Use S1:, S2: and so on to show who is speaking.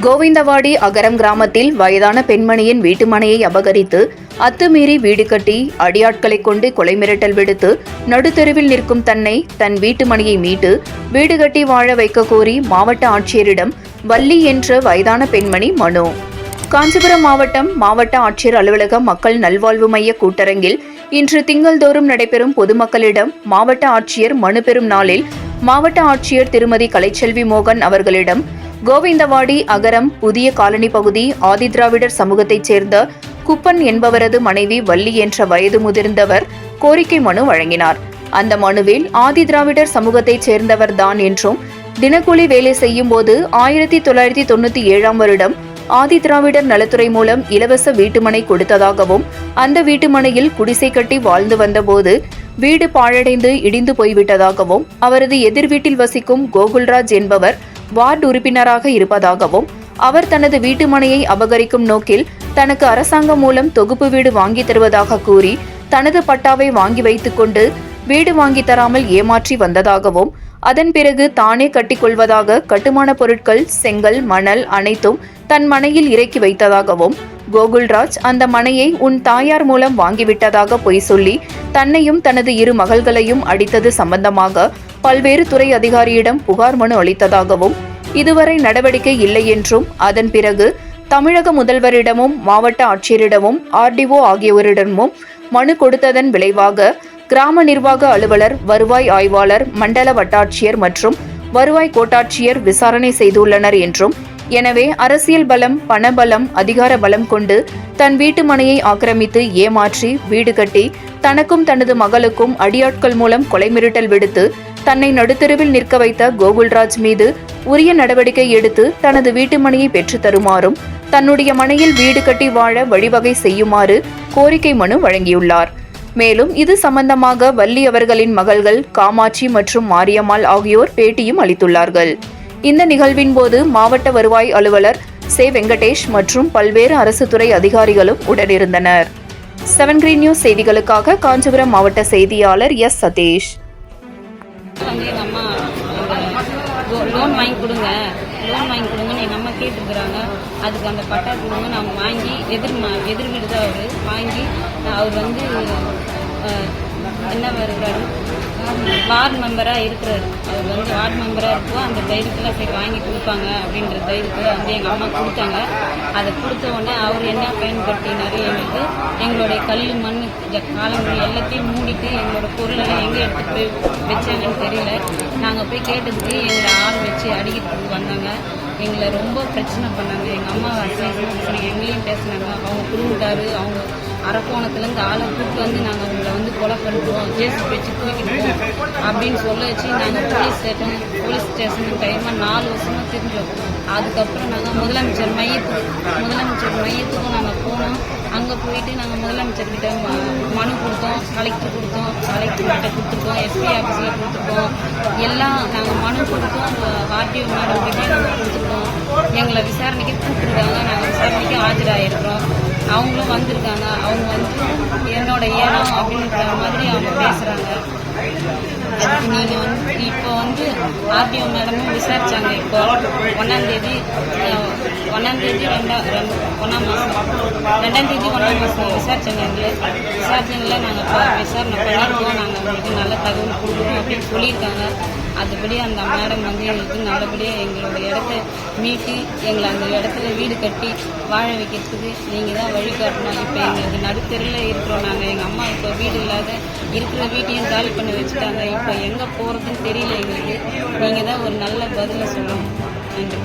S1: கோவிந்தவாடி அகரம் கிராமத்தில் வயதான பெண்மணியின் வீட்டுமனையை அபகரித்து அத்துமீறி வீடு கட்டி அடியாட்களை கொண்டு கொலை மிரட்டல் விடுத்து நடுத்தெருவில் நிற்கும் தன் வீட்டுமனையை மீட்டு வீடு கட்டி வாழ வைக்க கோரி மாவட்ட ஆட்சியரிடம் வள்ளி என்ற வயதான பெண்மணி மனு. காஞ்சிபுரம் மாவட்ட ஆட்சியர் அலுவலகம் மக்கள் நல்வாழ்வு மைய கூட்டரங்கில் இன்று திங்கள்தோறும் நடைபெறும் பொதுமக்களிடம் மாவட்ட ஆட்சியர் மனு பெறும் நாளில் மாவட்ட ஆட்சியர் திருமதி கலைச்செல்வி மோகன் அவர்களிடம் கோவிந்தவாடி அகரம் புதிய காலனி பகுதி ஆதிதிராவிடர் சமூகத்தைச் சேர்ந்த குப்பன் என்பவரது மனைவி வள்ளி என்ற வயது முதிர்ந்தவர் கோரிக்கை மனு வழங்கினார். அந்த மனுவில் ஆதிதிராவிடர் சமூகத்தைச் சேர்ந்தவர் தான் என்றும் தினக்கூலி வேலை செய்யும் போது 1997 வருடம் ஆதிதிராவிடர் நலத்துறை மூலம் இலவச வீட்டுமனை கொடுத்ததாகவும் அந்த வீட்டுமனையில் குடிசை கட்டி வாழ்ந்து வந்தபோது வீடு பாழடைந்து இடிந்து போய்விட்டதாகவும் அவரது எதிர் வீட்டில் வசிக்கும் கோகுல்ராஜ் என்பவர் வார்டு உறுப்பினராக இருப்பதாகவும் அவர் தனது வீட்டுமனையை அபகரிக்கும் நோக்கில் தனக்கு அரசாங்கம் மூலம் தொகுப்பு வீடு வாங்கி தருவதாக கூறி தனது பட்டாவை வாங்கி வைத்துக் கொண்டு வீடு வாங்கி தராமல் ஏமாற்றி வந்ததாகவும் அதன் பிறகு தானே கட்டிக்கொள்வதாக கட்டுமான பொருட்கள் செங்கல் மணல் அனைத்தும் தன் மனையில் இறக்கி வைத்ததாகவும் கோகுல்ராஜ் அந்த மனையை உன் தாயார் மூலம் வாங்கிவிட்டதாக பொய் சொல்லி தன்னையும் தனது 2 மகள்களையும் அடித்தது சம்பந்தமாக பல்வேறு துறை அதிகாரியிடம் புகார் மனு அளித்ததாகவும் இதுவரை நடவடிக்கை இல்லை என்றும் அதன் பிறகு தமிழக முதல்வரிடமும் மாவட்ட ஆட்சியரிடமும் RDO ஆகியோரிடமும் மனு கொடுத்ததன் விளைவாக கிராம நிர்வாக அலுவலர் வருவாய் ஆய்வாளர் மண்டல வட்டாட்சியர் மற்றும் வருவாய் கோட்டாட்சியர் விசாரணை செய்துள்ளனர் என்றும் எனவே அரசியல் பலம் பணபலம் அதிகார பலம் கொண்டு தன் வீட்டு மனையை ஆக்கிரமித்து ஏமாற்றி வீடு கட்டி தனக்கும் தனது மகளுக்கும் அடியாட்கள் மூலம் கொலை மிரட்டல் விடுத்து தன்னை நடுத்தெருவில் நிற்க வைத்த கோகுல்ராஜ் மீது உரிய நடவடிக்கை எடுத்து தனது வீட்டு மனையை பெற்றுத் தருமாறும் தன்னுடைய மனையில் வீடு கட்டி வாழ வழிவகை செய்யுமாறு கோரிக்கை மனு வழங்கியுள்ளார். மேலும் இது சம்பந்தமாக வள்ளி அவர்களின் மகள்கள் காமாட்சி மற்றும் மாரியம்மாள் ஆகியோர் பேட்டியும் அளித்துள்ளார்கள். இந்த நிகழ்வின் போது மாவட்ட வருவாய் அலுவலர் சே வெங்கடேஷ் மற்றும் பல்வேறு அரசு துறை அதிகாரிகளும் உடனிருந்தனர். 7 Green நியூஸ் செய்திகளுக்காக காஞ்சிபுரம் மாவட்ட செய்தியாளர் எஸ் சதீஷ்.
S2: லோன் வாங்கி கொடுங்கன்னு எங்கள் அம்மா கேட்டுருக்குறாங்க. அதுக்கு அந்த பட்டா கொடுங்க நாங்கள் வாங்கி எதிர் வீடு தான் அவர் வாங்கி அவர் வந்து என்ன இருக்கிறாரு வார்டு மெம்பராக இருக்கிறாரு. அவர் வந்து வார்டு மெம்பராக இருக்கும் அந்த தைரியத்தில் சரி வாங்கி கொடுப்பாங்க அப்படின்ற தைரியத்தில் வந்து எங்கள் அம்மா கொடுத்தாங்க. அதை கொடுத்த உடனே அவர் என்ன பயன்படுத்தினாரு, எங்களுடைய கல் மண் காலங்கள் எல்லாத்தையும் மூடிட்டு எங்களோட பொருளெல்லாம் எங்கே எடுத்துகிட்டு போய் வச்சாங்கன்னு தெரியல. நாங்கள் போய் கேட்டதுக்கு எங்களை ஆள் வச்சு அடிக்கிறதுக்கு வந்தாங்க. எங்களை ரொம்ப பிரச்சனை பண்ணாங்க. எங்கள் அம்மா எங்களையும் பேசினாங்க. அவங்க குடும்பத்தாரு அவங்க அரக்கோணத்துலேருந்து ஆளை கூப்பிட்டு வந்து நாங்கள் அவங்கள வந்து கொலை பண்ணிடுவோம், ஜேசி வச்சு தூக்கிடுவோம் அப்படின்னு சொல்ல வச்சு நாங்கள் போலீஸ் ஸ்டேஷன் டைமாக 4 வருஷமாக தெரிஞ்சோம். அதுக்கப்புறம் நாங்கள் முதலமைச்சர் மையத்துக்கும் நாங்கள் போனோம். அங்கே போயிட்டு நாங்கள் முதலமைச்சர்கிட்ட மனு கொடுத்தோம், கலெக்டர்கிட்ட கொடுத்துருக்கோம், எஸ்பி ஆஃபீஸில் கொடுத்துருக்கோம். எல்லாம் நாங்கள் மனு கொடுத்தோம், RDO மேடம் கிட்டே நாங்கள் கொடுத்துருக்கோம். எங்களை விசாரணைக்கு கூப்பிட்டுருக்காங்க. நாங்கள் விசாரணைக்கு ஆஜராகிருக்கிறோம். அவங்களும் வந்திருக்காங்க. அவங்க வந்து என்னோட இடம் அப்படின்ற மாதிரி அவங்க பேசுகிறாங்க. அதுக்கு நீங்கள் வந்து இப்போ வந்து RDO மேடமும் விசாரித்தாங்க. இப்போ 1ஆம் தேதி 1ஆம் மாதம் விசாரிச்சாங்க. விசாரிச்சதில் நாங்கள் இப்போ விசாரணை பண்ணியிருக்கோம், நாங்கள் உங்களுக்கு நல்ல தகவல் கொடுக்குறோம் அப்படின்னு சொல்லியிருக்காங்க. அதுபடி அந்த மேடம் வந்து எங்களுக்கு நல்லபடியாக எங்களோட இடத்த மீட்டு எங்களை அந்த இடத்துல வீடு கட்டி வாழ வைக்கிறதுக்கு நீங்கள் தான் வழிகாட்டணும். இப்போ எங்களுக்கு நடுத்தெருவில் இருக்கிறோம். நாங்கள் எங்கள் அம்மா இப்போ வீடு இல்லாத இருக்கிற வீட்டையும் காலி பண்ணி வச்சுட்டாங்க. இப்போ எங்கே போகிறதுன்னு தெரியல எங்களுக்கு. நீங்கள் தான் ஒரு நல்ல பதிலை சொல்லணும். நன்றி.